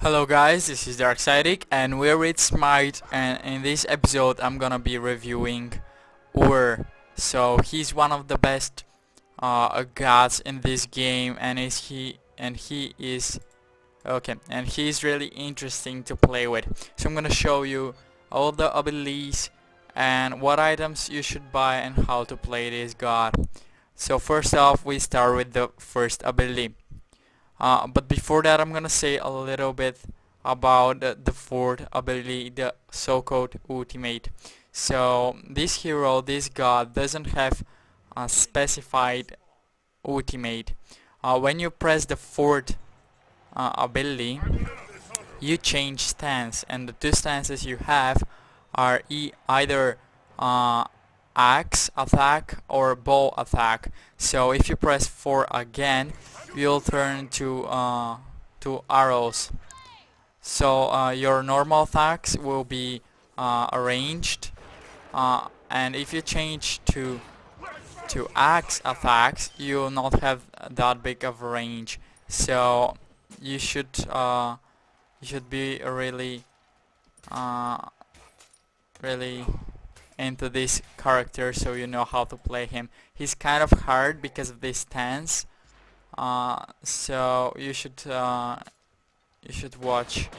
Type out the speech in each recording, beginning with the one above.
Hello guys, this is DarkCyTic and we're with Smite, and in this episode I'm gonna be reviewing Ullr. So he's one of the best gods in this game, and he is okay, and he's really interesting to play with. So I'm gonna show you all the abilities and what items you should buy and how to play this god. So first off, we start with the first ability. But before that, I'm gonna say a little bit about the fourth ability, the so-called ultimate. So this hero, this god, doesn't have a specified ultimate. When you press the fourth ability, you change stance, and the two stances you have are either axe attack or bow attack. So if you press 4 again, you'll turn to arrows. So your normal attacks will be arranged, and if you change to axe attacks, you will not have that big of a range. So you should be uh, really into this character, so you know how to play him. He's kind of hard because of this stance, so you should watch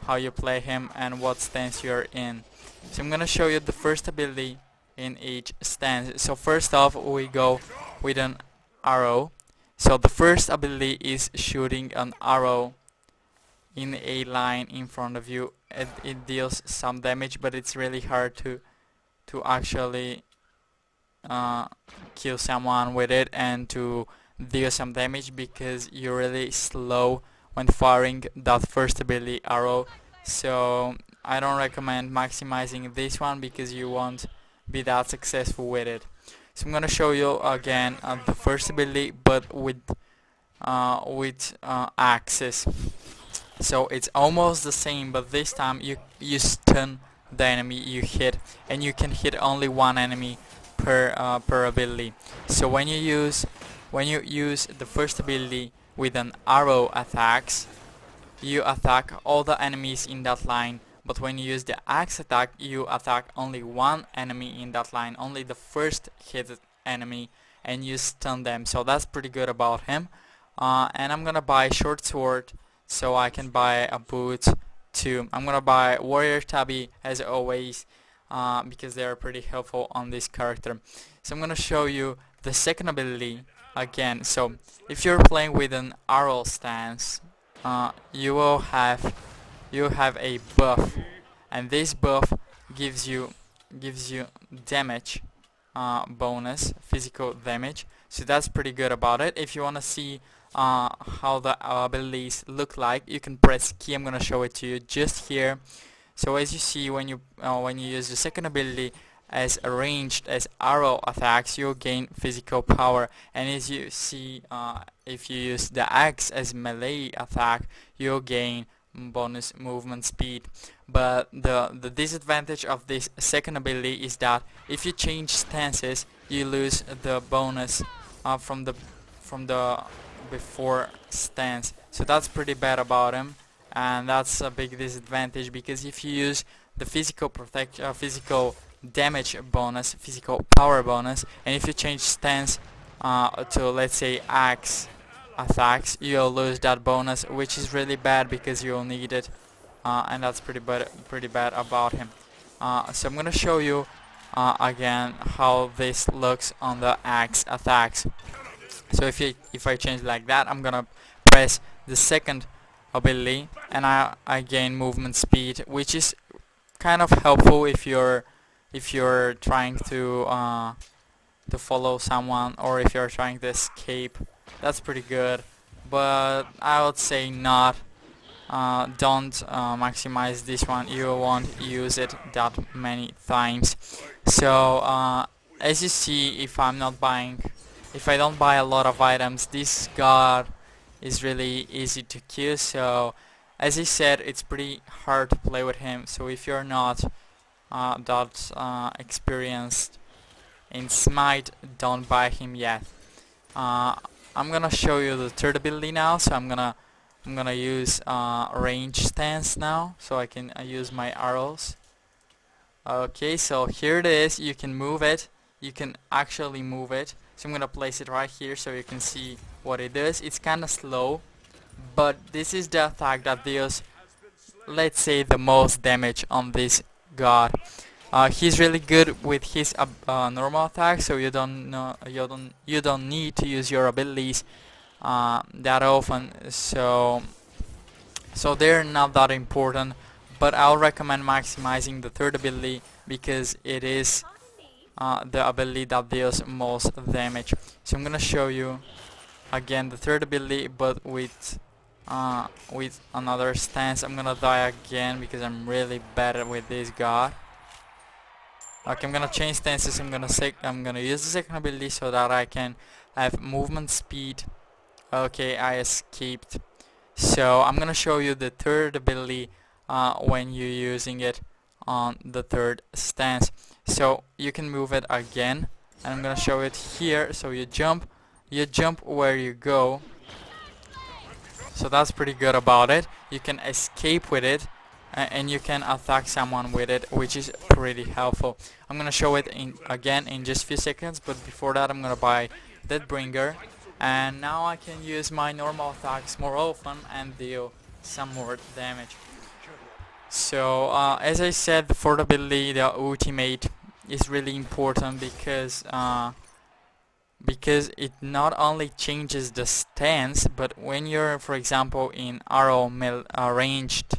how you play him and what stance you're in. So I'm gonna show you the first ability in each stance. So first off, we go with an arrow. So the first ability is shooting an arrow in a line in front of you. It deals some damage, but it's really hard to actually kill someone with it and to deal some damage, because you're really slow when firing that first ability arrow. So I don't recommend maximizing this one because you won't be that successful with it. So I'm gonna show you again the first ability, but with axes. So it's almost the same, but this time you stun the enemy you hit, and you can hit only one enemy per ability. So when you use the first ability with an arrow attacks, you attack all the enemies in that line. But when you use the axe attack, you attack only one enemy in that line, only the first hit enemy, and you stun them. So that's pretty good about him. And I'm gonna buy short sword so I can buy a boot too. I'm gonna buy warrior tabby as always, because they are pretty helpful on this character. So I'm gonna show you the second ability again. So if you're playing with an arrow stance, you will have a buff, and this buff gives you damage bonus, physical damage. So that's pretty good about it. If you wanna see how the abilities look like, you can press key. I'm gonna show it to you just here. So as you see, when you use the second ability as arranged as arrow attacks, you'll gain physical power, and as you see, if you use the axe as melee attack, you'll gain bonus movement speed. But the disadvantage of this second ability is that if you change stances, you lose the bonus from the before stance. So that's pretty bad about him, and that's a big disadvantage, because if you use the physical damage bonus, physical power bonus, and if you change stance to, let's say, axe attacks, you'll lose that bonus, which is really bad because you'll need it, and that's pretty bad about him. So I'm gonna show you again how this looks on the axe attacks. So if I change like that, I'm gonna press the second ability, and I gain movement speed, which is kind of helpful if you're trying to follow someone, or if you're trying to escape. That's pretty good, but I would say not. Don't maximize this one. You won't use it that many times. So as you see, if I don't buy a lot of items, this god is really easy to kill. So as I said, it's pretty hard to play with him. So if you're not that experienced in Smite, don't buy him yet. I'm gonna show you the third ability now, so I'm gonna I'm gonna use range stance now, so I can use my arrows. Okay, so here it is. You can move it. You can actually move it. So I'm gonna place it right here so you can see what it does. It's kind of slow, but this is the attack that deals, let's say, the most damage on this god. He's really good with his normal attack, so you don't need to use your abilities that often. So they're not that important, but I'll recommend maximizing the third ability because it is the ability that deals most damage. So I'm gonna show you again the third ability, but with another stance. I'm gonna die again because I'm really bad with this god. Okay, I'm gonna change stances. I'm gonna use the second ability so that I can have movement speed. Okay, I escaped. So I'm gonna show you the third ability when you're using it on the third stance. So you can move it again, and I'm gonna show it here. So you jump where you go. So that's pretty good about it. You can escape with it, and you can attack someone with it, which is pretty helpful. I'm gonna show it again in just a few seconds, but before that I'm gonna buy Deathbringer, and now I can use my normal attacks more often and deal some more damage. So as I said, the fourth ability, the ultimate, is really important because it not only changes the stance, but when you're, for example, in arrow ranged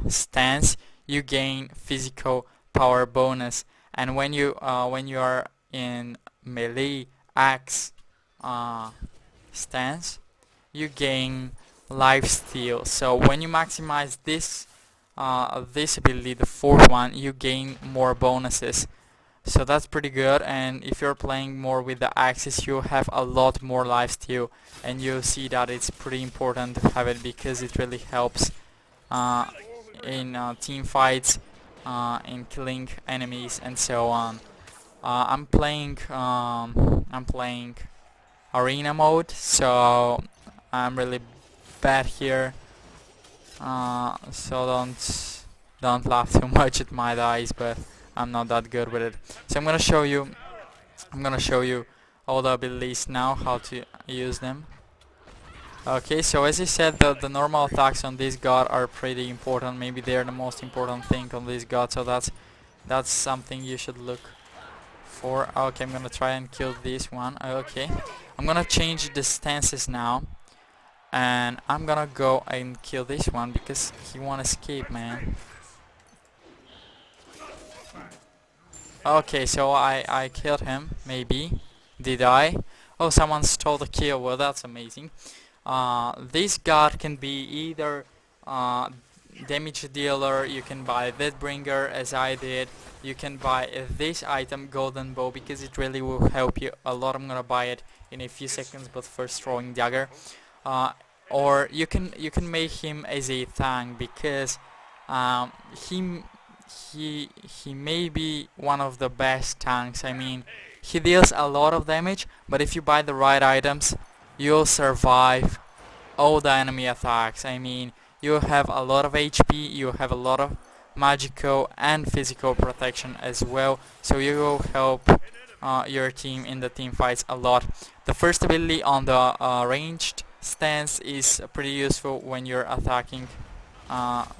stance, you gain physical power bonus, and when you are in melee axe stance, you gain life steal. So when you maximize this ability, the fourth one, you gain more bonuses. So that's pretty good, and if you're playing more with the axis, you have a lot more lifesteal, and you'll see that it's pretty important to have it because it really helps in team fights, in killing enemies, and so on. I'm playing arena mode, so I'm really bad here. So don't laugh too much at my dice, but I'm not that good with it. So I'm gonna show you all the abilities now, how to use them. Okay, so as I said, the normal attacks on this god are pretty important. Maybe they're the most important thing on this god, so that's something you should look for. Okay, I'm gonna try and kill this one. Okay, I'm gonna change the stances now, and I'm gonna go and kill this one because he won't escape, man. Okay, so I killed him, maybe. Did I? Oh, someone stole the kill. Well, that's amazing. This god can be either damage dealer, you can buy Deathbringer as I did, you can buy this item, Golden Bow, because it really will help you a lot. I'm gonna buy it in a few seconds, but first throwing dagger. Or you can make him as a tank because he he may be one of the best tanks. I mean, he deals a lot of damage, but if you buy the right items, you'll survive all the enemy attacks. I mean, you have a lot of HP, you have a lot of magical and physical protection as well, so you will help your team in the team fights a lot. The first ability on the ranged stance is pretty useful when you're attacking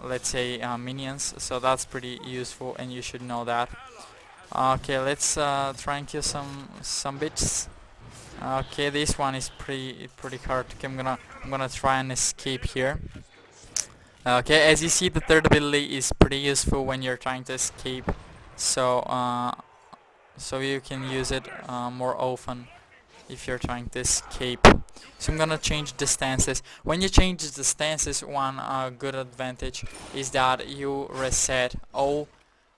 let's say minions, so that's pretty useful and you should know that. Okay, let's try and kill some bits. Okay, this one is pretty hard to kill. I'm gonna try and escape here. Okay, as you see, the third ability is pretty useful when you're trying to escape, so so you can use it more often if you're trying to escape. So I'm gonna change the stances. When you change the stances, one good advantage is that you reset all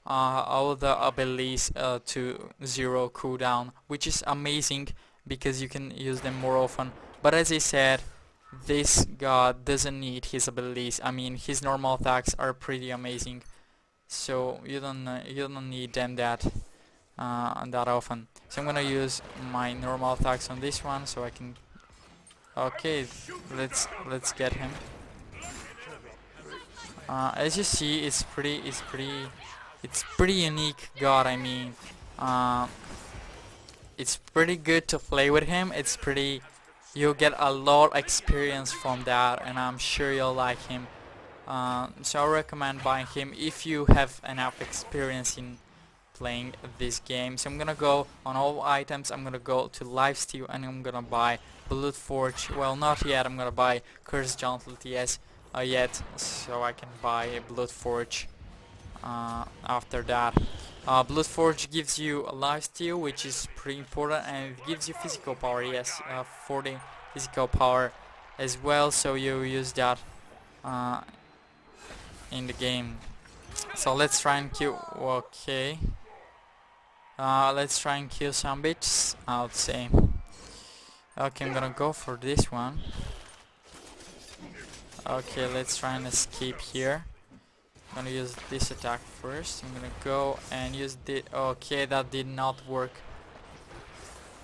the abilities to 0 cooldown, which is amazing because you can use them more often. But as I said, this god doesn't need his abilities. I mean, his normal attacks are pretty amazing, so you don't need them that often. So I'm gonna use my normal attacks on this one so I can Okay, let's get him. As you see, it's pretty unique god. I mean, uh, it's pretty good to play with him. It's pretty, you'll get a lot of experience from that, and I'm sure you'll like him. So I recommend buying him if you have enough experience in playing this game. So I'm gonna go on all items. I'm gonna go to lifesteal and I'm gonna buy Blood Forge. Well, not yet. I'm gonna buy Curse Gauntlet yet, so I can buy a Blood Forge after that. Blood Forge gives you a lifesteal, which is pretty important, and it gives you physical power. Yes, 40 physical power as well. So you use that uh, in the game. So let's try and kill. Okay. Let's try and kill some bitches, I would say. Okay, I'm gonna go for this one. Okay, let's try and escape here. I'm gonna use this attack first. I'm gonna go and use the. Okay, that did not work.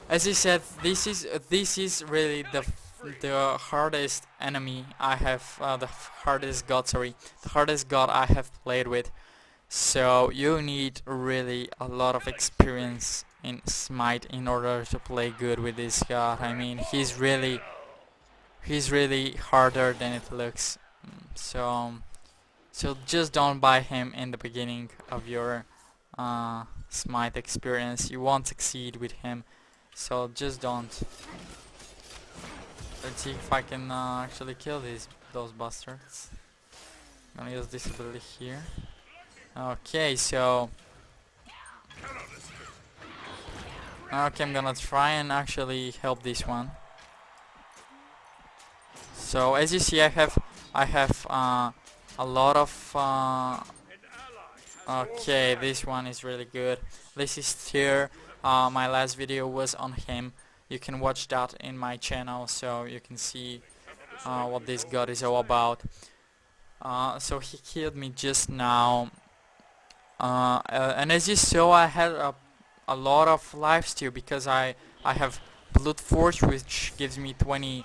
As I said, this is really the hardest enemy I have. The hardest god. Sorry, the hardest god I have played with. So you need really a lot of experience in Smite in order to play good with this god. I mean, he's really harder than it looks. So just don't buy him in the beginning of your Smite experience. You won't succeed with him. So just don't. Let's see if I can actually kill those bastards. I'm gonna use this ability here. Okay, so okay, I'm gonna try and actually help this one. So as you see, I have a lot of okay, this one is really good. This is here. My last video was on him. You can watch that in my channel, so you can see what this god is all about. So he killed me just now. And as you saw, I had a lot of lifesteal because I have Blood Forge, which gives me 20%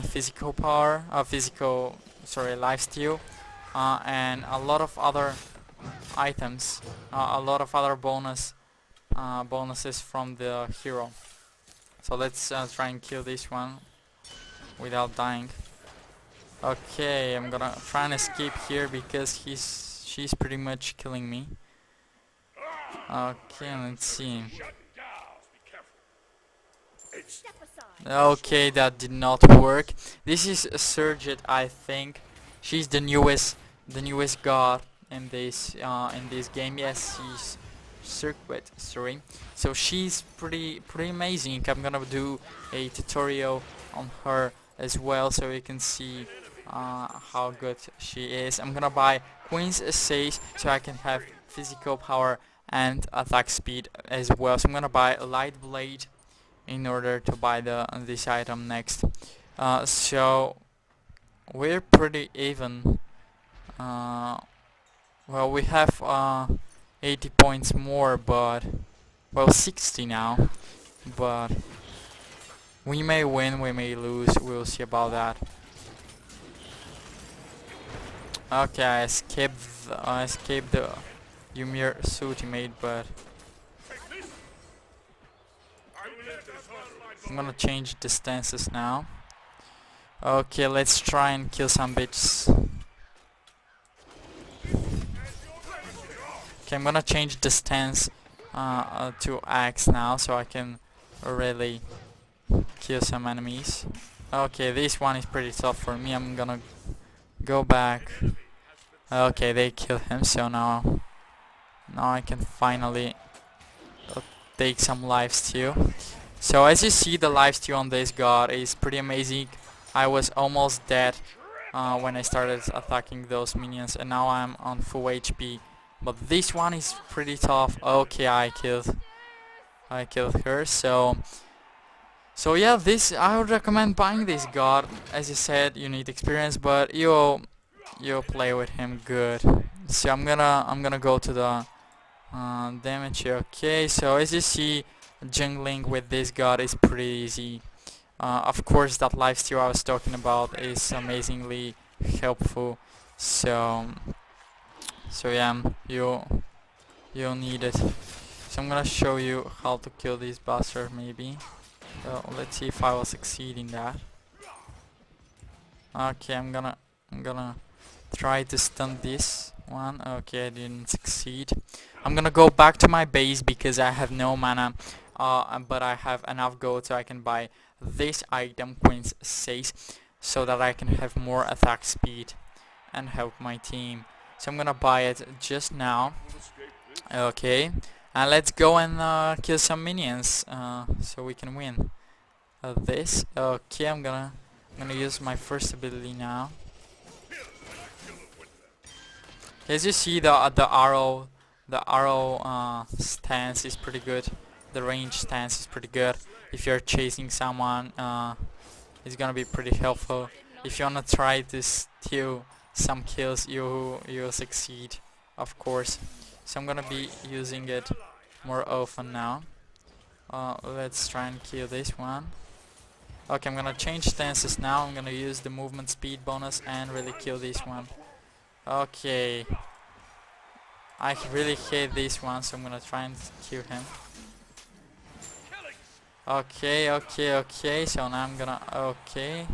physical power, lifesteal, and a lot of other items, a lot of other bonuses from the hero. So let's try and kill this one without dying. Okay, I'm gonna try and escape here because she's pretty much killing me. Okay, let's see. Okay, that did not work. This is Surget, I think. She's the newest god in this game. Yes, she's Circuit. Sorry. So she's pretty amazing. I'm gonna do a tutorial on her as well, so you can see how good she is. I'm gonna buy Queen's Essays so I can have physical power and attack speed as well. So I'm gonna buy a Light Blade in order to buy this item next. So we're pretty even. Well, we have 80 points more, but well, 60 now. But we may win, we may lose. We'll see about that. Okay, I escaped the Ullr-The ultimate, but I'm gonna change the stances now. Okay, let's try and kill some bitches. Okay, I'm gonna change the stance to axe now, so I can really kill some enemies. Okay, this one is pretty tough for me. I'm gonna go back. Okay, they killed him, so now I can finally take some lifesteal. So as you see, the lifesteal on this god is pretty amazing. I was almost dead when I started attacking those minions, and now I'm on full HP. But this one is pretty tough. Okay, I killed her. So yeah, I would recommend buying this god. As you said, you need experience, but you'll play with him good. So I'm gonna go to the damage here. Okay, so as you see, jungling with this god is pretty easy. Of course, that lifesteal I was talking about is amazingly helpful. So, yeah, you'll need it. So I'm gonna show you how to kill this bastard, maybe. So let's see if I will succeed in that. Okay, I'm gonna try to stun this one. Okay, I didn't succeed. I'm gonna go back to my base because I have no mana, but I have enough gold so I can buy this item, Queen's Says, so that I can have more attack speed and help my team. So I'm gonna buy it just now. Okay, and let's go and kill some minions so we can win this. Okay, I'm gonna use my first ability now. As you see, the arrow stance is pretty good. The range stance is pretty good. If you're chasing someone, it's gonna be pretty helpful. If you wanna try to steal some kills, you'll succeed, of course. So I'm gonna be using it more often now. Let's try and kill this one. Okay, I'm gonna change stances now. I'm gonna use the movement speed bonus and really kill this one. Okay, I really hate this one, so I'm gonna try and kill him. Okay, so now I'm gonna... Okay,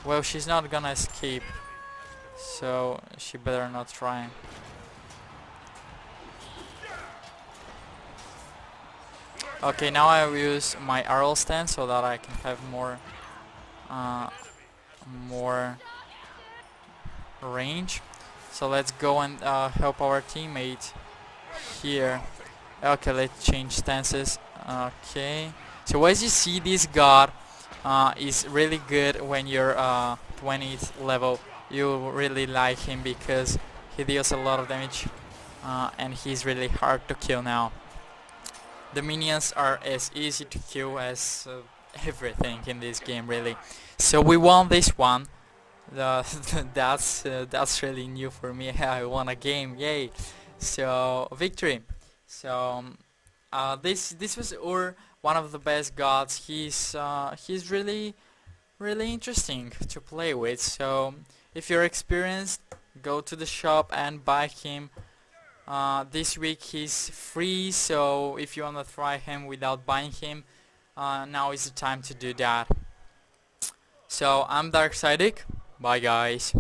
well, she's not gonna escape, so she better not try. Okay, now I will use my arrow stand so that I can have more range. So let's go and help our teammate here. Okay, let's change stances. Okay, so as you see, this god is really good when you're 20th level. You really like him because he deals a lot of damage and he's really hard to kill now. The minions are as easy to kill as everything in this game, really. So we won this one. That's really new for me. I won a game, yay! So victory. So this was Ullr, one of the best gods. He's really interesting to play with. So if you're experienced, go to the shop and buy him. This week he's free, so if you wanna try him without buying him, now is the time to do that. So I'm DarkCyTic. Bye guys.